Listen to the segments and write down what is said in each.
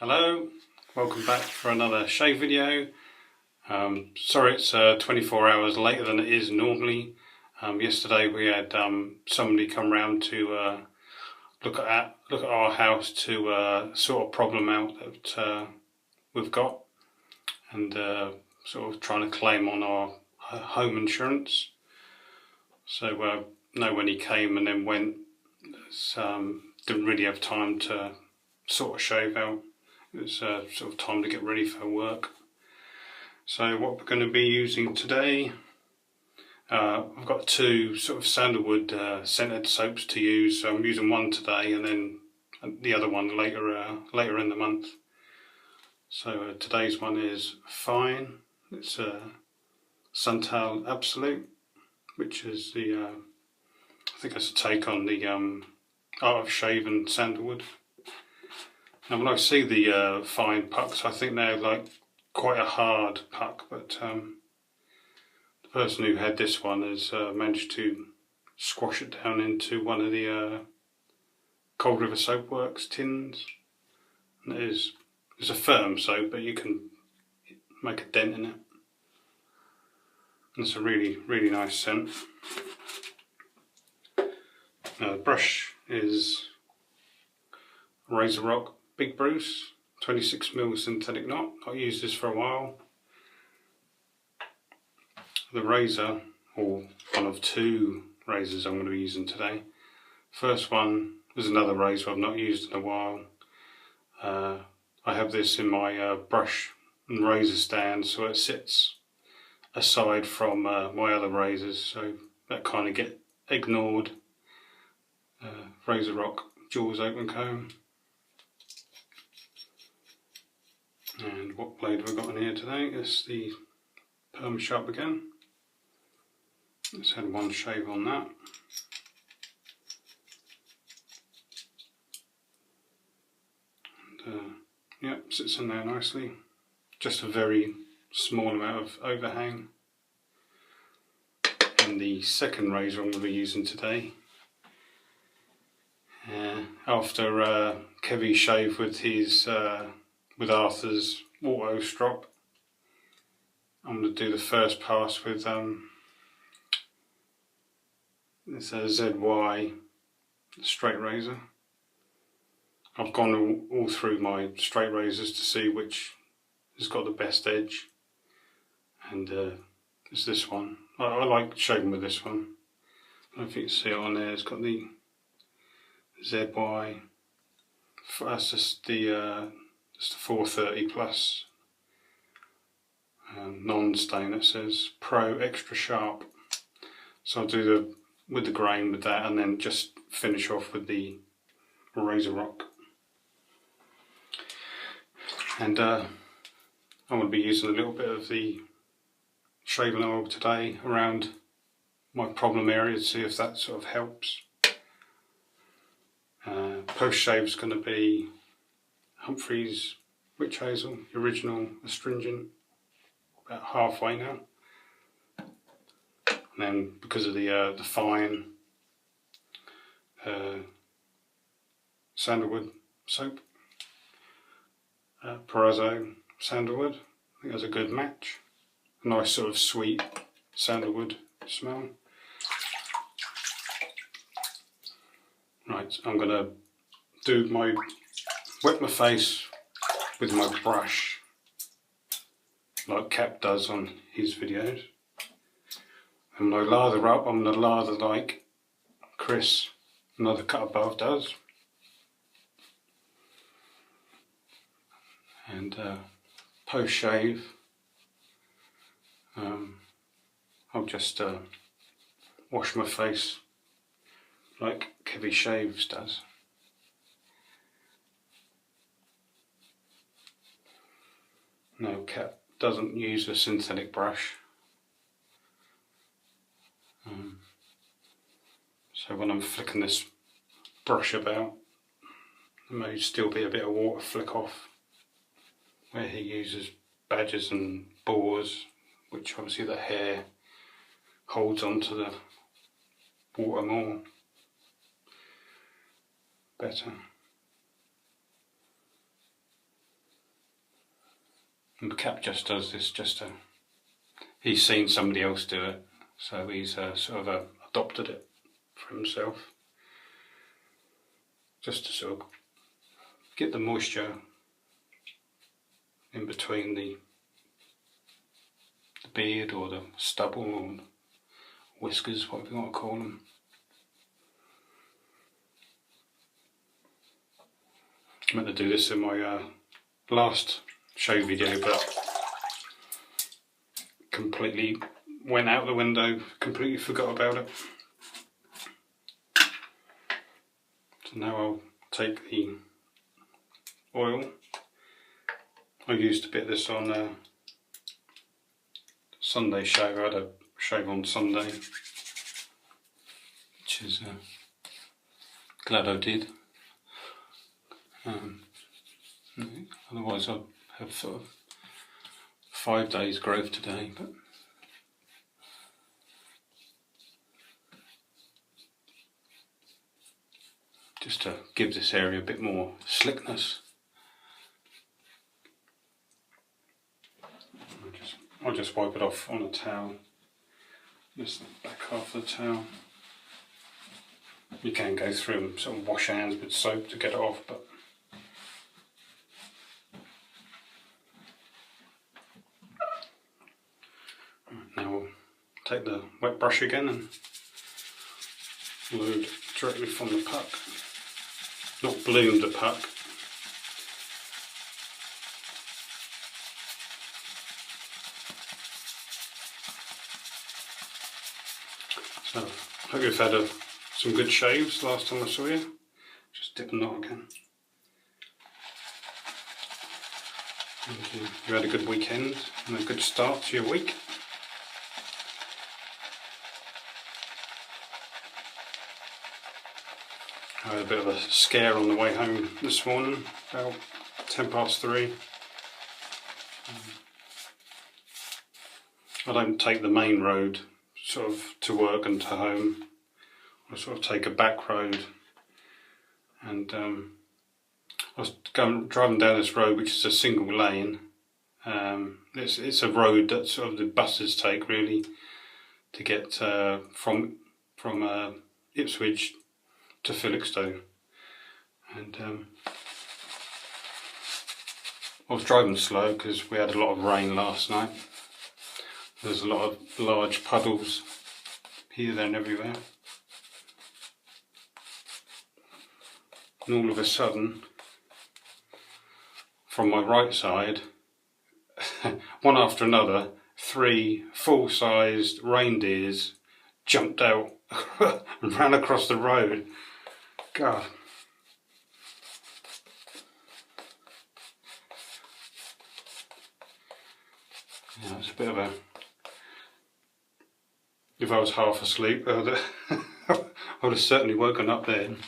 Hello, welcome back for another shave video. Sorry it's 24 hours later than it is normally. Yesterday we had somebody come round to look at our house to sort of problem out that we've got, and sort of trying to claim on our home insurance. So no, when he came and then went, didn't really have time to sort of shave out. It was sort of time to get ready for work. So what we're going to be using today, I've got two sort of sandalwood scented soaps to use. So I'm using one today and then the other one later in the month. So today's one is fine. It's Santal Absolut, which is the I think it's a take on the art of shaving sandalwood. Now when I see the fine pucks, I think they're like quite a hard puck, but the person who had this one has managed to squash it down into one of the Cold River Soapworks tins. And it's a firm soap, but you can make a dent in it. And it's a really, really nice scent. Now the brush is Razorock Big Bruce 26mm synthetic knot. I've used this for a while. The razor, or one of two razors I'm going to be using today. First one is another razor I've not used in a while. I have this in my brush and razor stand, so it sits aside from my other razors, so that kind of get ignored. Razorock Jaws O.C. And what blade have I got in here today? It's the Perma sharp again. Let's had one shave on that. And yeah, sits in there nicely. Just a very small amount of overhang. And the second razor I'm going to be using today, after Kevy shaved with his with Arthur's auto strop, I'm going to do the first pass with it's a ZY straight razor. I've gone all through my straight razors to see which has got the best edge, and it's this one. I like shaving with this one. I don't know if you can see it on there. It's got the ZY. That's just the 430 plus non-stain. It says Pro Extra Sharp. So I'll do with the grain with that, and then just finish off with the Razorock. And I'm going to be using a little bit of the shaving oil today around my problem area to see if that sort of helps. Post shave is going to be Humphrey's witch hazel, the original astringent, about halfway now. And then because of the fine sandalwood soap, Proraso sandalwood, I think that's a good match. A nice sort of sweet sandalwood smell. Right, I'm going to wet my face with my brush, like Cap does on his videos. And when I lather up, I'm going to lather like Chris, another cut above, does. And post shave, I'll just wash my face like Kevy shaves does. No, Cap doesn't use a synthetic brush. So when I'm flicking this brush about, there may still be a bit of water flick off where he uses badgers and boars, which obviously the hair holds onto the water more better. And the cat just does this he's seen somebody else do it, so he's sort of adopted it for himself, just to sort of get the moisture in between the beard or the stubble or whiskers, whatever you want to call them. I meant to do this in my last show video, but completely went out the window, completely forgot about it. So now I'll take the oil. I used a bit of this on Sunday shave. I had a shave on Sunday, which is glad I did. Otherwise I'd have sort of 5 days growth today, but just to give this area a bit more slickness. I'll just wipe it off on a towel, just the back half of the towel. You can go through and sort of wash your hands with soap to get it off, but now we'll take the wet brush again and load directly from the puck, not bloom the puck. So I hope you've had some good shaves last time I saw you. Just dip the knot again. And you had a good weekend and a good start to your week. I had a bit of a scare on the way home this morning, about 3:10. I don't take the main road sort of to work and to home. I sort of take a back road, and I was driving down this road, which is a single lane. It's a road that sort of the buses take really to get from Ipswich to Felixstowe, and I was driving slow because we had a lot of rain last night. There's a lot of large puddles here, there and everywhere. And all of a sudden, from my right side, one after another, 3 full-sized reindeers jumped out and ran across the road. God. Yeah, it's a bit of a... If I was half asleep, I would have certainly woken up then.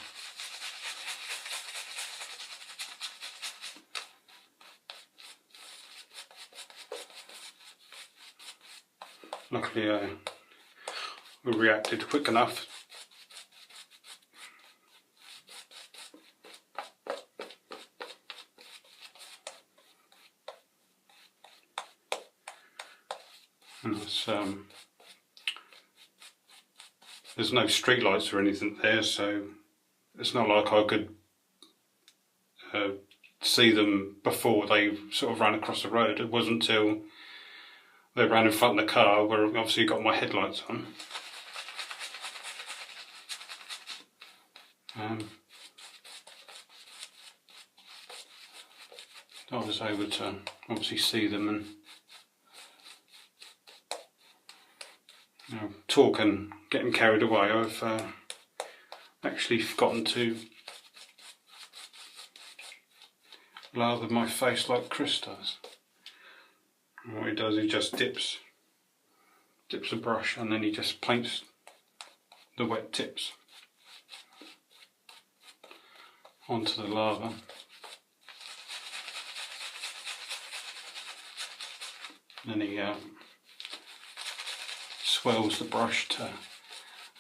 Luckily we reacted quick enough. And there's no street lights or anything there, so it's not like I could see them before they sort of ran across the road. It wasn't until they ran in front of the car where I've obviously got my headlights on. I was able to obviously see them and talk and getting carried away. I've actually forgotten to lather my face like Chris does. And what he does, he just dips a brush and then he just paints the wet tips onto the lather. Then he swells the brush to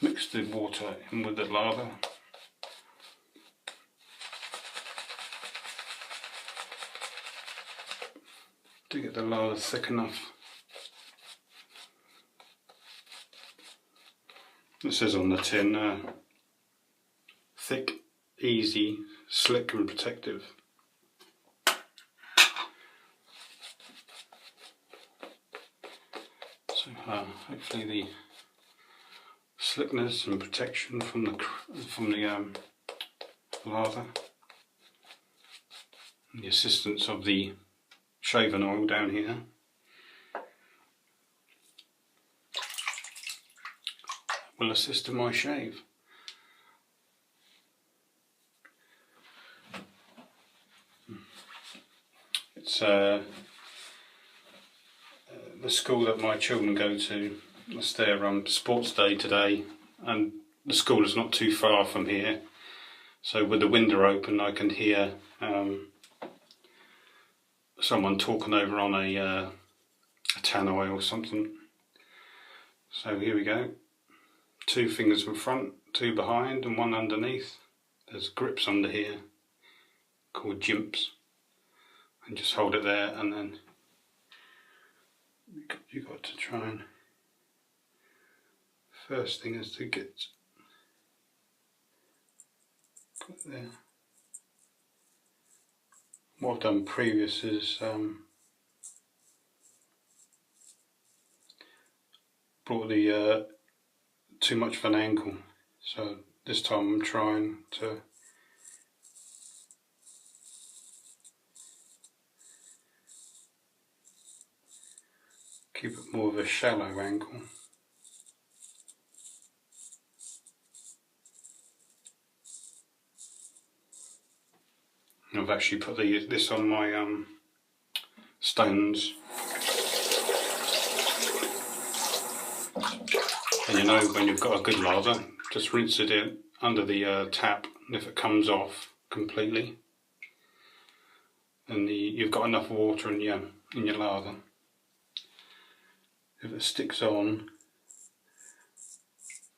mix the water in with the lather. to get the lather thick enough. It says on the tin, thick, easy, slick and protective. So hopefully the slickness and protection from the lather and the assistance of the shaving oil down here will assist in my shave. It's the school that my children go to. It's their sports day today, and the school is not too far from here, so with the window open I can hear someone talking over on a tannoy or something. So here we go. 2 fingers in front, 2 behind and 1 underneath. There's grips under here called jimps, and just hold it there, and then you've got to try and, first thing is to get there. What I've done previous is brought the too much of an angle, so this time I'm trying to keep it more of a shallow angle. I've actually put this on my stones, and you know when you've got a good lather, just rinse it in under the tap, and if it comes off completely, then you've got enough water in your lather. If it sticks on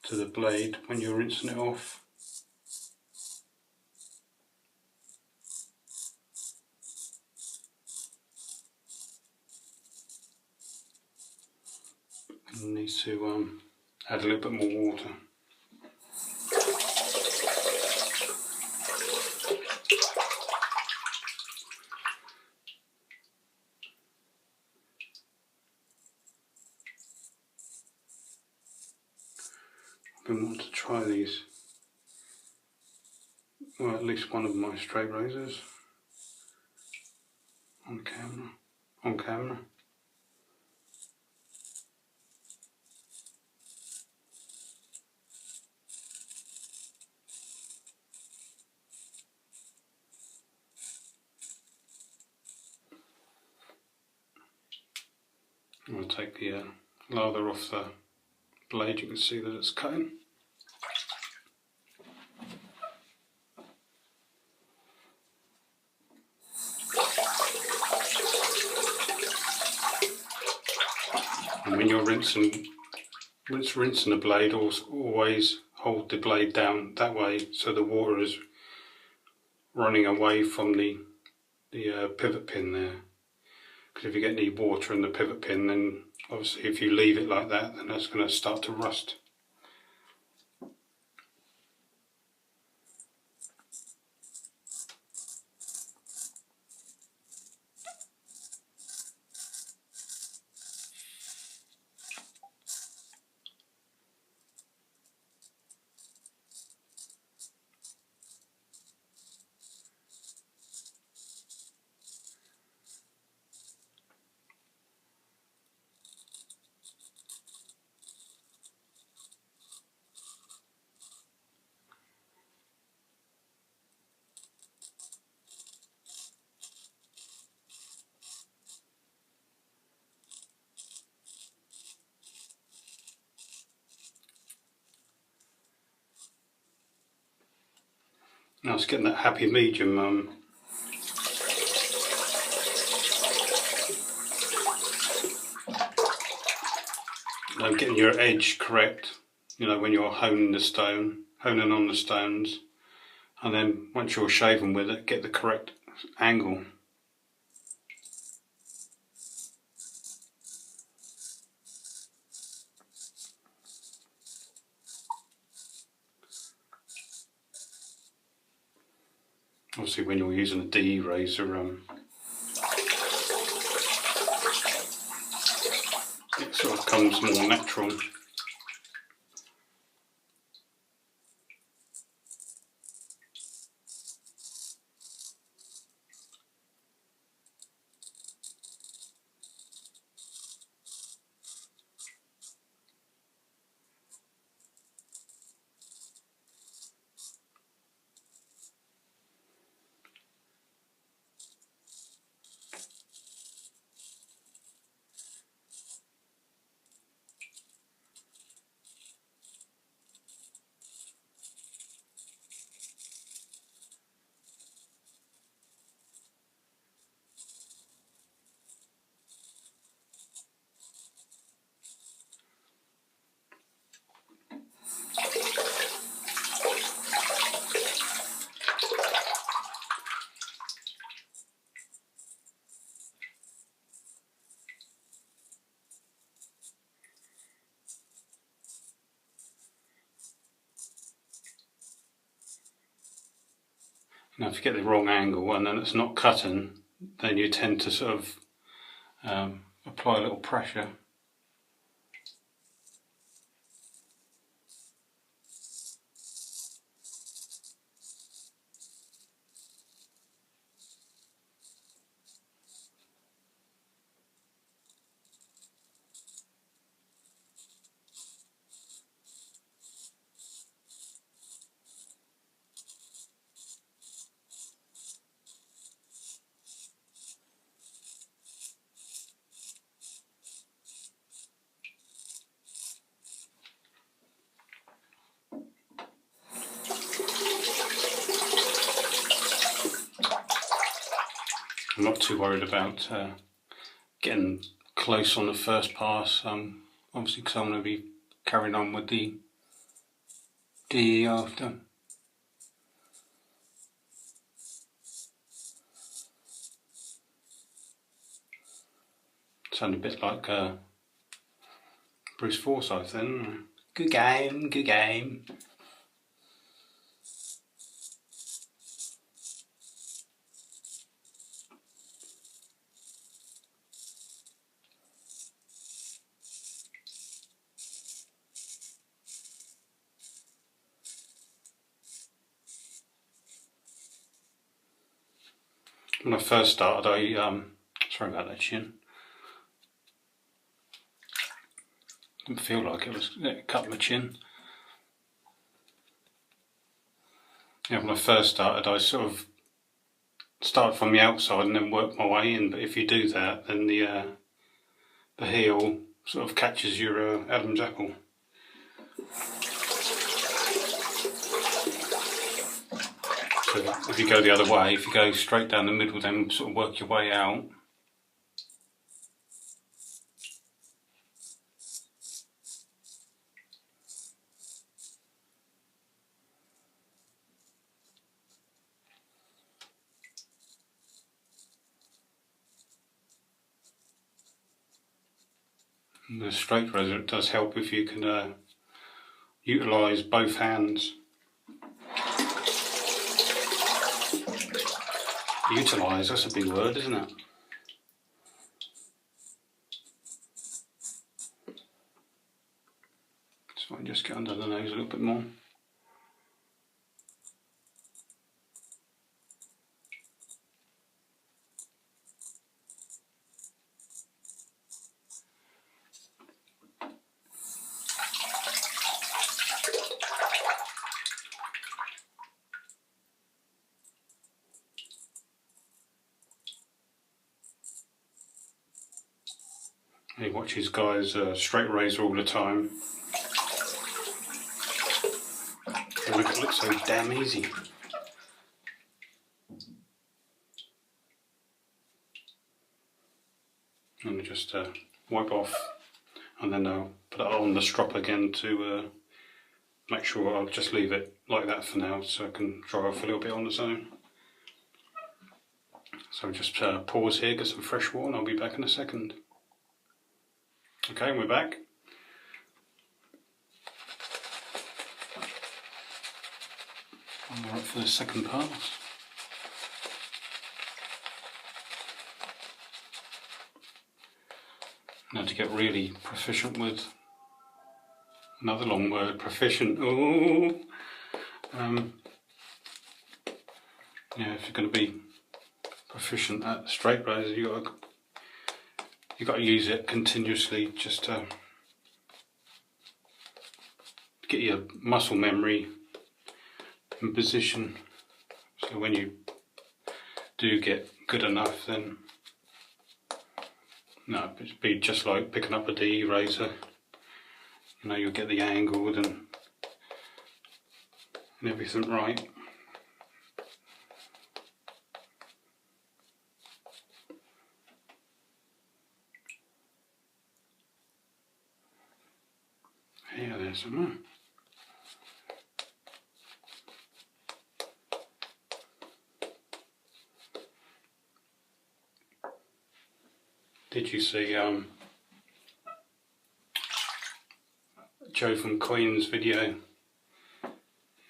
to the blade when you're rinsing it off, you need to add a little bit more water. I've been wanting to try these, well, at least one of my straight razors on camera. I'm going to take the lather off the blade. You can see that it's cutting. And when you're rinsing the blade, always hold the blade down that way so the water is running away from the pivot pin there. Because if you get any water in the pivot pin, then obviously if you leave it like that, then that's going to start to rust. Now it's getting that happy medium. Getting your edge correct, you know, when you're honing on the stones, and then once you're shaving with it, get the correct angle. Obviously when you're using a DE razor, it sort of comes more natural. Now if you get the wrong angle and then it's not cutting, then you tend to sort of apply a little pressure. I'm not too worried about getting close on the first pass, obviously because I'm going to be carrying on with the DE after. Sound a bit like Bruce Forsyth then. Good game, good game. When I first started, sorry about that chin. Didn't feel like it cut my chin. Yeah, when I first started, I sort of started from the outside and then worked my way in. But if you do that, then the heel sort of catches your Adam's apple. So if you go the other way, if you go straight down the middle, then sort of work your way out. And the straight razor, it does help if you can utilise both hands. Utilise, that's a big word, isn't it? So I just get under the nose a little bit more. He watches guys straight razor all the time. They make it look so damn easy. And just wipe off, and then I'll put it on the strop again to make sure. I'll just leave it like that for now so I can dry off a little bit on its own. So just pause here, get some fresh water, and I'll be back in a second. Okay, we're back. Alright for the second pass. Now to get really proficient with, another long word, proficient. Oh, yeah, if you're going to be proficient at straight razor, you got to use it continuously just to get your muscle memory in position. So when you do get good enough, then no, it'd be just like picking up a DE razor. You know, you'll get the angle and everything right. Yeah, there's some more. Did you see Joe from Queen's video?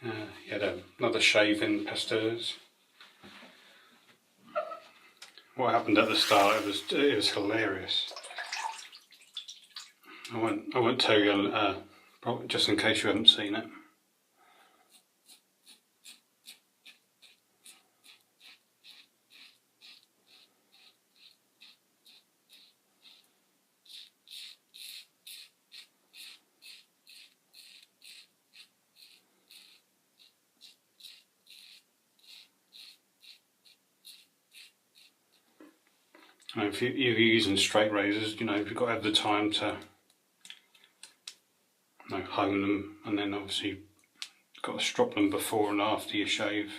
He had another shave in pasteurs. What happened at the start? It was hilarious. I won't tell you, just in case you haven't seen it. If you're using straight razors, you know, you've got to have the time to hone them, and then obviously you've got to strop them before and after you shave.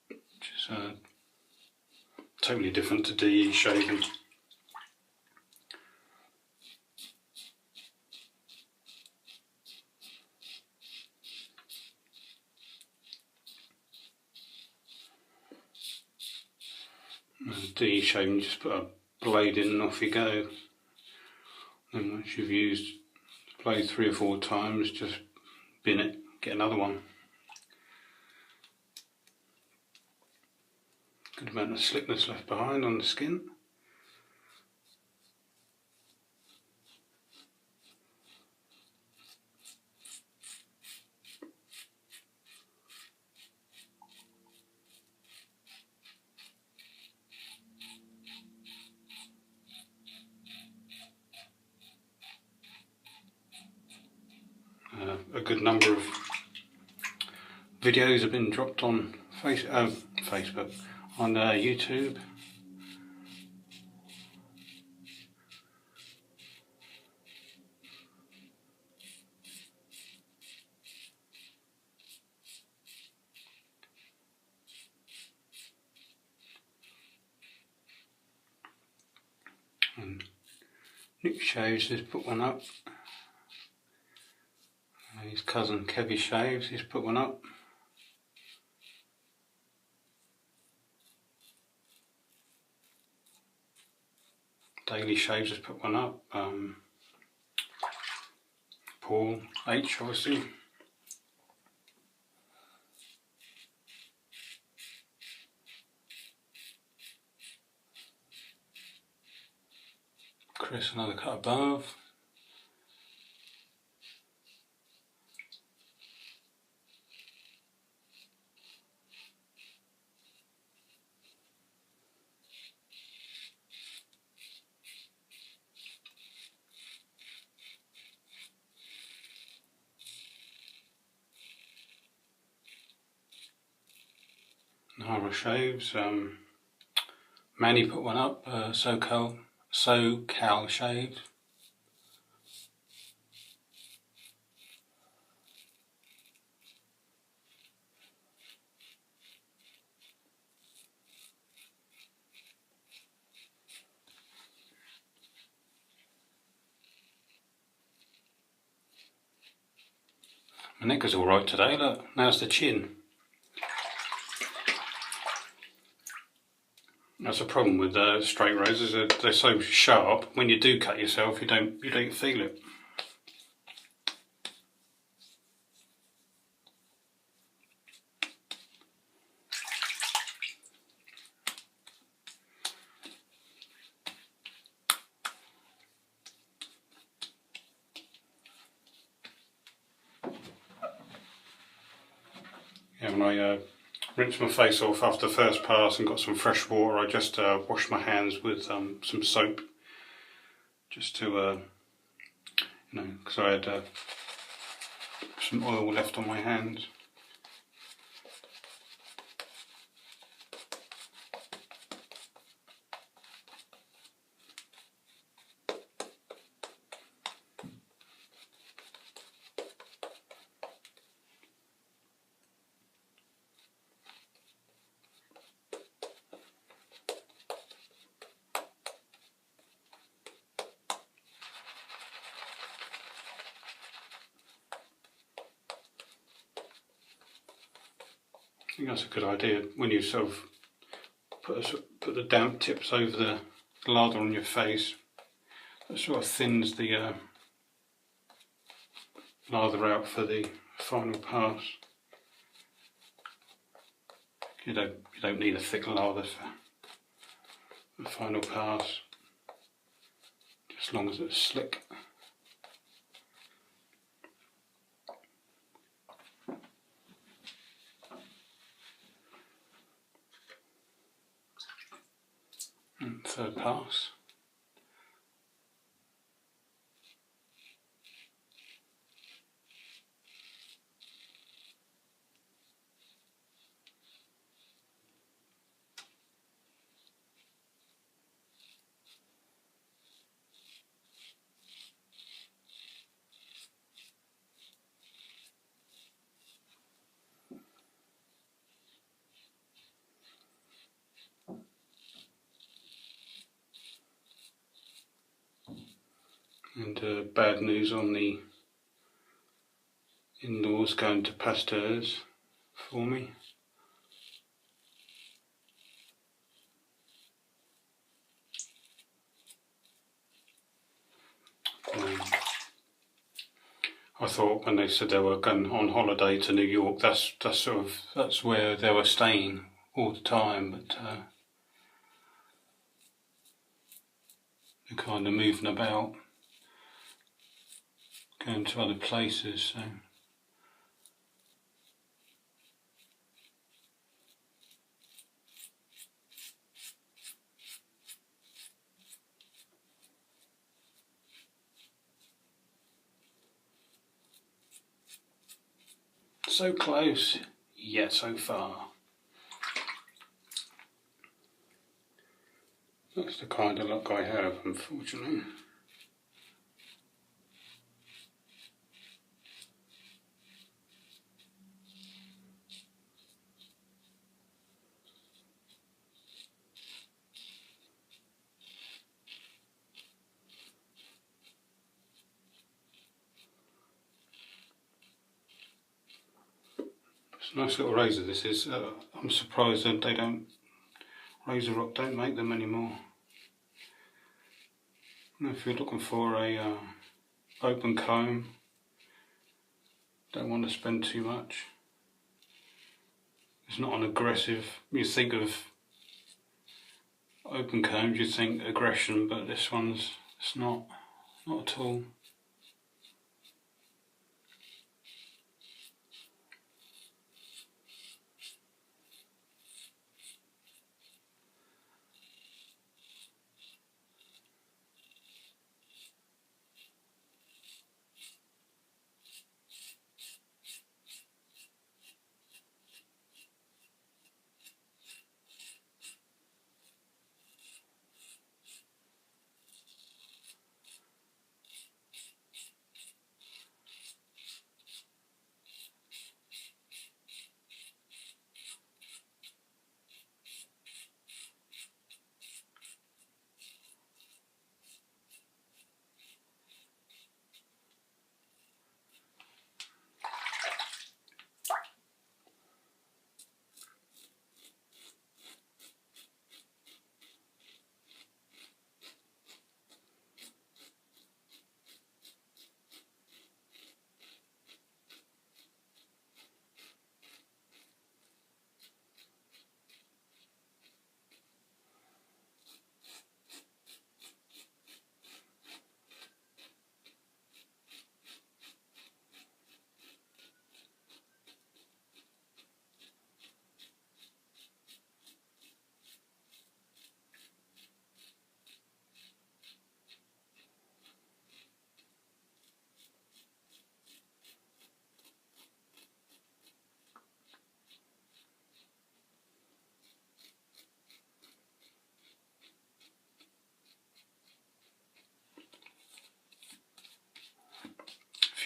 Which is totally different to DE shaving. DE shaving, just put a blade in and off you go. And once you've used the blade 3 or 4 times, just bin it, get another one. Good amount of slickness left behind on the skin. A good number of videos have been dropped on Facebook, on YouTube. And Nick Shaves has put one up. His cousin Kevy Shaves, he's put one up. Daily Shaves has put one up. Paul H, obviously. Chris, another cut above. Nara Shaves, Manny put one up, SoCal Shaves. My neck is alright today, look, now's the chin. That's a problem with straight razors, they're so sharp, when you do cut yourself you don't feel it. when I rinsed my face off after the first pass and got some fresh water, I just washed my hands with some soap, just to, you know, because I had some oil left on my hands. I think that's a good idea when you sort of put the damp tips over the lather on your face. That sort of thins the lather out for the final pass. You don't need a thick lather for the final pass, just as long as it's slick. And third pass. And bad news on the in-laws going to pasteurs for me. I thought when they said they were going on holiday to New York, that's where they were staying all the time, but they're kind of moving about, going to other places, so. So close, yet so far. That's the kind of luck I have, unfortunately. It's a nice little razor this is. I'm surprised that Razorock don't make them anymore. And if you're looking for a open comb, don't want to spend too much. It's not an aggressive, you think of open combs, you think aggression, but this one's, it's not at all.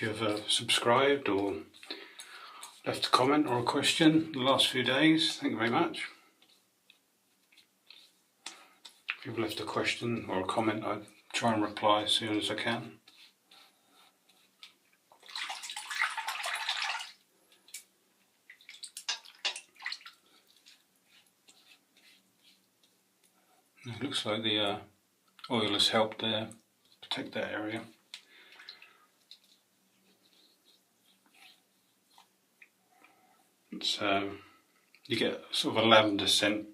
if you've subscribed or left a comment or a question the last few days. Thank you very much. If you've left a question or a comment, I try and reply as soon as I can. It looks like the oil has helped there protect that area. It's you get sort of a lavender scent.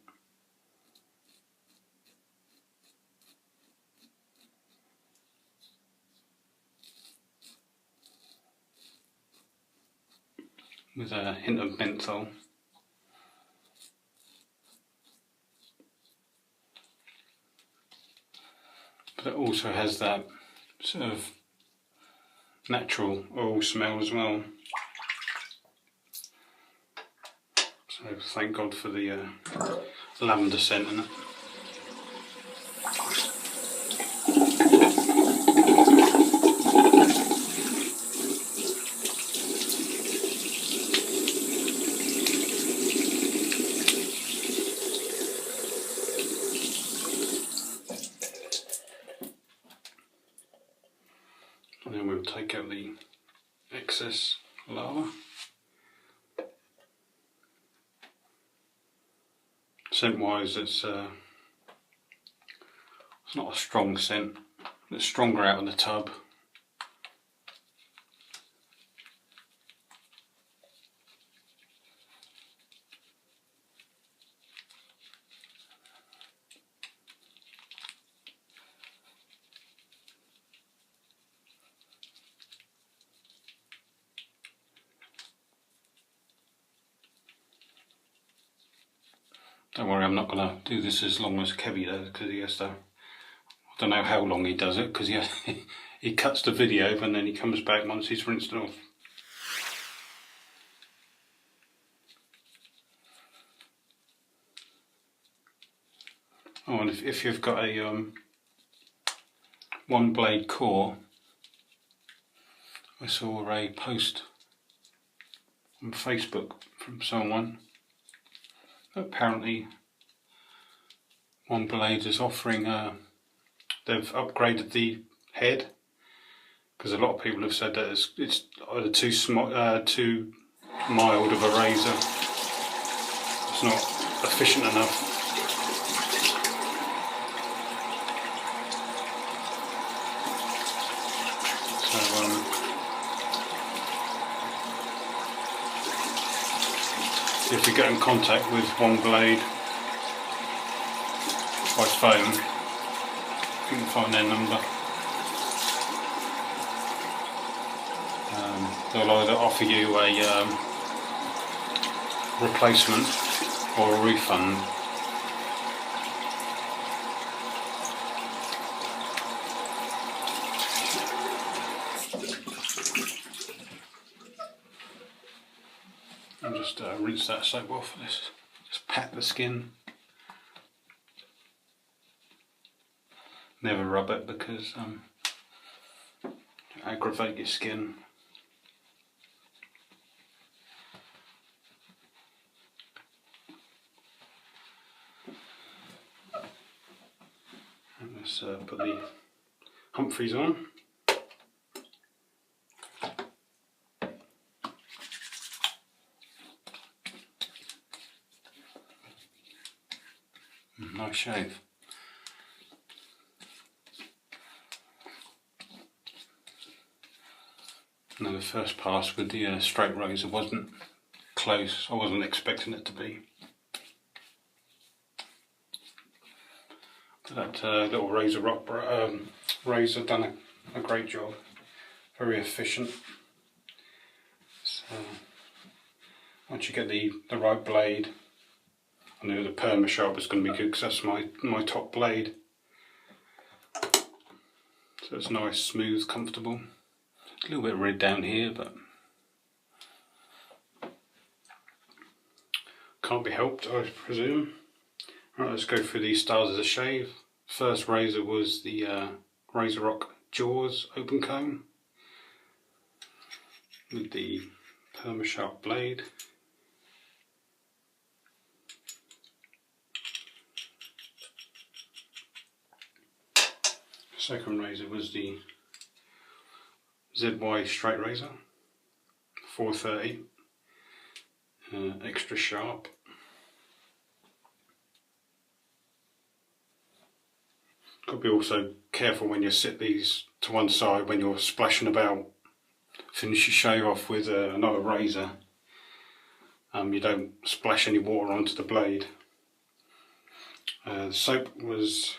With a hint of menthol. But it also has that sort of natural oil smell as well. So thank God for the lavender scent in it. And then we'll take out the excess lava. Scent wise, it's not a strong scent, it's stronger out in the tub. Don't worry, I'm not going to do this as long as Kevy does, because he has to, I don't know how long he does it, because he cuts the video and then he comes back once he's rinsed it off. Oh, and if you've got a one blade core, I saw a post on Facebook from someone. Apparently One Blade is offering, they've upgraded the head, because a lot of people have said that it's either too mild of a razor, it's not efficient enough. So if you get in contact with One Blade by phone, you can find their number. They'll either offer you a replacement or a refund. I'll just rinse that soap off. Just pat the skin. Never rub it because it aggravate your skin. And let's put the Humphreys on. Nice shave. Now the first pass with the straight razor wasn't close. I wasn't expecting it to be. But that little Razorock razor done a great job. Very efficient. So once you get the right blade, I knew the Perma sharp was going to be good because that's my top blade. So it's nice, smooth, comfortable. A little bit red down here, but can't be helped, I presume. Right, let's go through these styles of the shave. First razor was the Razorock Jaws open comb. with the Perma sharp blade. Second razor was the ZY straight razor, 430, extra sharp. Got to be also careful when you sit these to one side when you're splashing about. Finish your shave off with another razor. You don't splash any water onto the blade. The soap was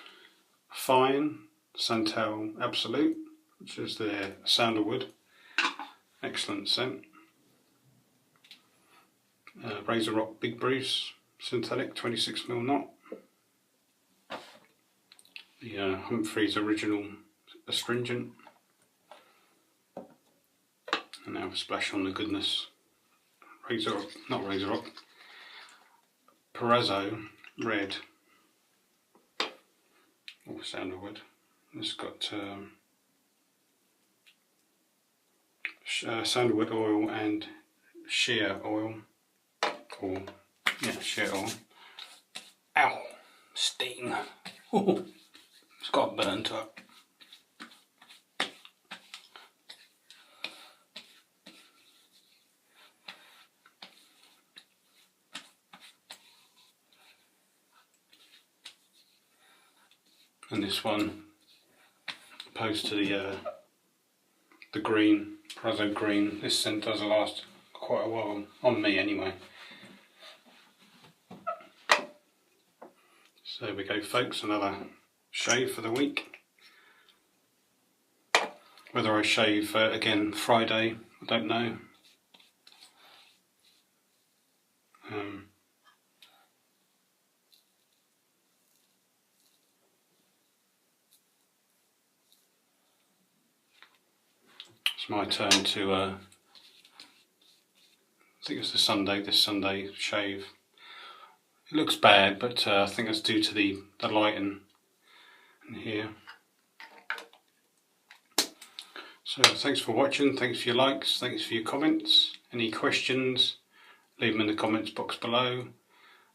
fine, Santal Absolut, which is their sandalwood. Excellent scent. Razorock Big Bruce synthetic 26mm knot. The Humphrey's original astringent. And now a splash on the goodness. Razorock, Proraso red. Or sandalwood. It's got sandalwood oil and shea oil. Or, yeah, shea oil. Ow! Sting! Ooh, it's got burnt up. And this one, opposed to the green, Proraso green, this scent does last quite a while, on me anyway. So there we go folks, another shave for the week. Whether I shave again Friday, I don't know. It's my turn to, I think it's this Sunday shave. It looks bad, but I think it's due to the lighting in here. So thanks for watching, thanks for your likes, thanks for your comments. Any questions, leave them in the comments box below.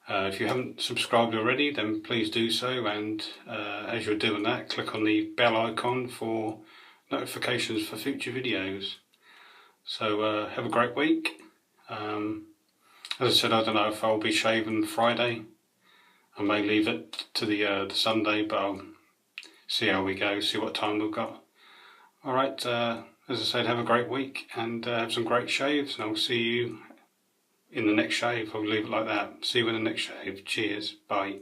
If you haven't subscribed already, then please do so, and as you're doing that, click on the bell icon for notifications for future videos. So have a great week. As I said, I don't know if I'll be shaving Friday. I may leave it to the Sunday, but I'll see how we go, see what time we've got. Alright, as I said, have a great week and have some great shaves, and I'll see you in the next shave. I'll leave it like that. See you in the next shave. Cheers. Bye.